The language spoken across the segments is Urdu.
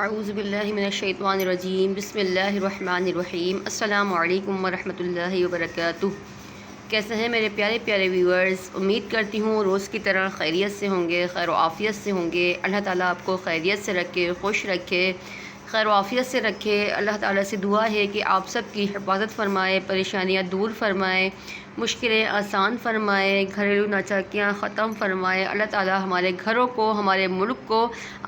اعوذ باللہ من الشیطان الرجیم بسم اللہ الرحمن الرحیم السلام علیکم ورحمۃ اللہ وبرکاتہ۔ کیسے ہیں میرے پیارے پیارے ویورز؟ امید کرتی ہوں روز کی طرح خیریت سے ہوں گے، خیر و عافیت سے ہوں گے۔ اللہ تعالیٰ آپ کو خیریت سے رکھے، خوش رکھے، خیر و عافیت سے رکھے۔ اللہ تعالیٰ سے دعا ہے کہ آپ سب کی حفاظت فرمائے، پریشانیاں دور فرمائے، مشکلیں آسان فرمائے، گھریلو ناچاکیاں ختم فرمائے۔ اللہ تعالیٰ ہمارے گھروں کو، ہمارے ملک کو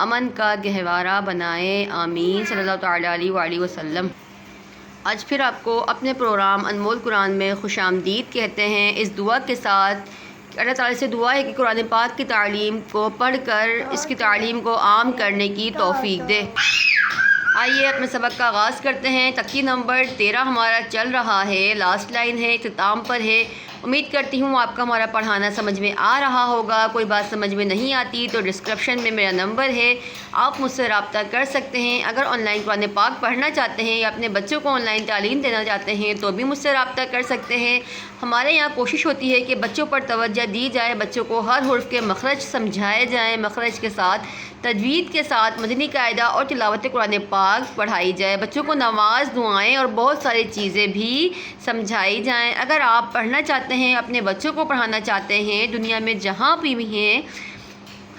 امن کا گہوارہ بنائے، آمین صلی اللہ تعالیٰ علیہ وآلہ وسلم۔ آج پھر آپ کو اپنے پروگرام انمول قرآن میں خوش آمدید کہتے ہیں، اس دعا کے ساتھ کہ اللہ تعالیٰ سے دعا ہے کہ قرآن پاک کی تعلیم کو پڑھ کر اس کی تعلیم کو عام کرنے کی توفیق دے۔ آئیے اپنے سبق کا آغاز کرتے ہیں۔ تقی نمبر 13 ہمارا چل رہا ہے، لاسٹ لائن ہے، اختتام پر ہے۔ امید کرتی ہوں آپ کا ہمارا پڑھانا سمجھ میں آ رہا ہوگا۔ کوئی بات سمجھ میں نہیں آتی تو ڈسکرپشن میں میرا نمبر ہے، آپ مجھ سے رابطہ کر سکتے ہیں۔ اگر آن لائن قرآن پاک پڑھنا چاہتے ہیں یا اپنے بچوں کو آن لائن تعلیم دینا چاہتے ہیں تو بھی مجھ سے رابطہ کر سکتے ہیں۔ ہمارے یہاں کوشش ہوتی ہے کہ بچوں پر توجہ دی جائے، بچوں کو ہر حرف کے مخرج سمجھائے جائیں، مخرج کے ساتھ تجوید کے ساتھ مدنی قاعدہ اور تلاوت قرآن پاک پڑھائی جائے، بچوں کو نماز، دعائیں اور بہت ساری چیزیں بھی سمجھائی جائیں۔ اگر آپ پڑھنا چاہتے ہیں، اپنے بچوں کو پڑھانا چاہتے ہیں، دنیا میں جہاں بھی ہیں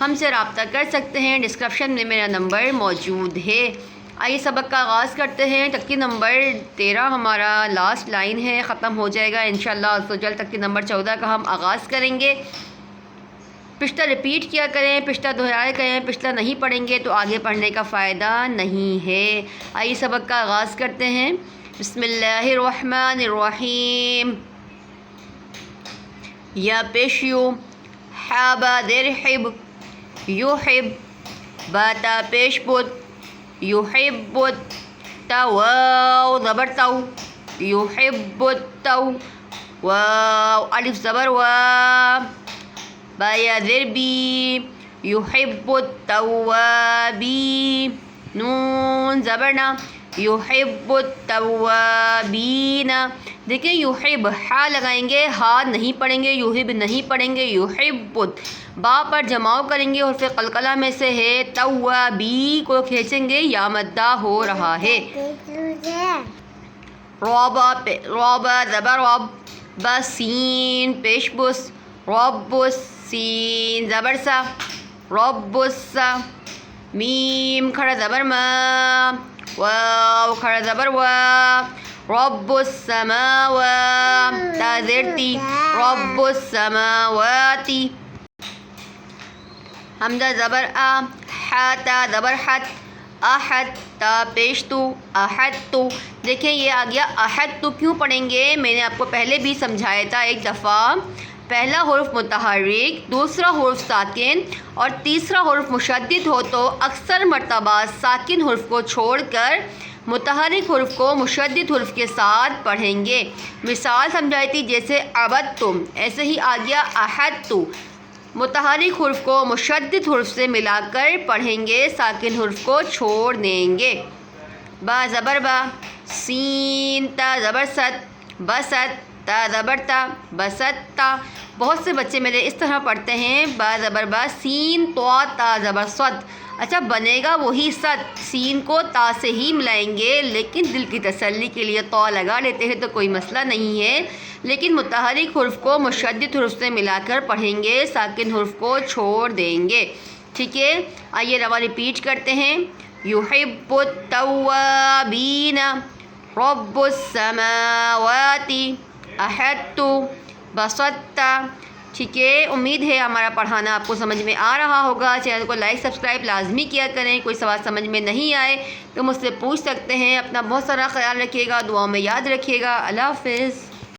ہم سے رابطہ کر سکتے ہیں، ڈسکرپشن میں میرا نمبر موجود ہے۔ آئیے سبق کا آغاز کرتے ہیں۔ تقی نمبر 13 ہمارا لاسٹ لائن ہے، ختم ہو جائے گا انشاءاللہ عز و جل۔ تقی نمبر 14 کا ہم آغاز کریں گے۔ پچھلا ریپیٹ کیا کریں، پچھلا دہرایا کریں، پچھلا نہیں پڑھیں گے تو آگے پڑھنے کا فائدہ نہیں ہے۔ آئیے سبق کا آغاز کرتے ہیں۔ بسم اللہ الرحمن الرحیم۔ یا پیش یو، حابا درحب، یحب، باتا پیش بود، یحب، تا واو زبر تو، یحب تو، واو الف زبر وا، با یا زر بی، یحب التوابین، نون زبر نا، یحب التوابین۔ دیکھیں یحب ہا لگائیں گے، ہا نہیں پڑھیں گے، یحب نہیں پڑھیں گے، یحب با پر جماؤ کریں گے، حرف قلقلہ میں سے ہے، توابی کو کھینچیں گے، یا مدہ ہو رہا ہے۔ رابا زبر رب، بسین پیش بس، رب سین زبر سا، رب السا، میم کھڑا زبر ما، واو کھڑا زبر وا، رب السماوات، تا زیر تی، رب السماواتی، حمزہ زبر آ، حتا زبر حت، احد تا پیش تو، احد تو۔ دیکھیں یہ آ گیا احد تو، کیوں پڑھیں گے میں نے آپ کو پہلے بھی سمجھایا تھا ایک دفعہ۔ پہلا حرف متحرک، دوسرا حرف ساکن اور تیسرا حرف مشدد ہو تو اکثر مرتبہ ساکن حرف کو چھوڑ کر متحرک حرف کو مشدد حرف کے ساتھ پڑھیں گے۔ مثال سمجھائی تھی جیسے عبدتم، ایسے ہی آ گیا احدتو، متحرک حرف کو مشدد حرف سے ملا کر پڑھیں گے، ساکن حرف کو چھوڑ دیں گے۔ با زبر با، سین تا زبر ست، بست تا زبر تا، بستا۔ بہت سے بچے میرے اس طرح پڑھتے ہیں، با زبر با، سین تو تا زبر صد۔ اچھا بنے گا وہی صد، سین کو تا سے ہی ملائیں گے، لیکن دل کی تسلی کے لیے تو لگا لیتے ہیں تو کوئی مسئلہ نہیں ہے، لیکن متحرک حرف کو مشدد حرف سے ملا کر پڑھیں گے، ساکن حرف کو چھوڑ دیں گے، ٹھیک ہے۔ آئیے رواں ریپیٹ کرتے ہیں۔ یحب التوابین، رب السماوات، احدت، بسطت، ٹھیک ہے۔ امید ہے ہمارا پڑھانا آپ کو سمجھ میں آ رہا ہوگا۔ چینل کو لائک سبسکرائب لازمی کیا کریں۔ کوئی سوال سمجھ میں نہیں آئے تو مجھ سے پوچھ سکتے ہیں۔ اپنا بہت سارا خیال رکھیے گا، دعاؤں میں یاد رکھیے گا۔ اللہ حافظ۔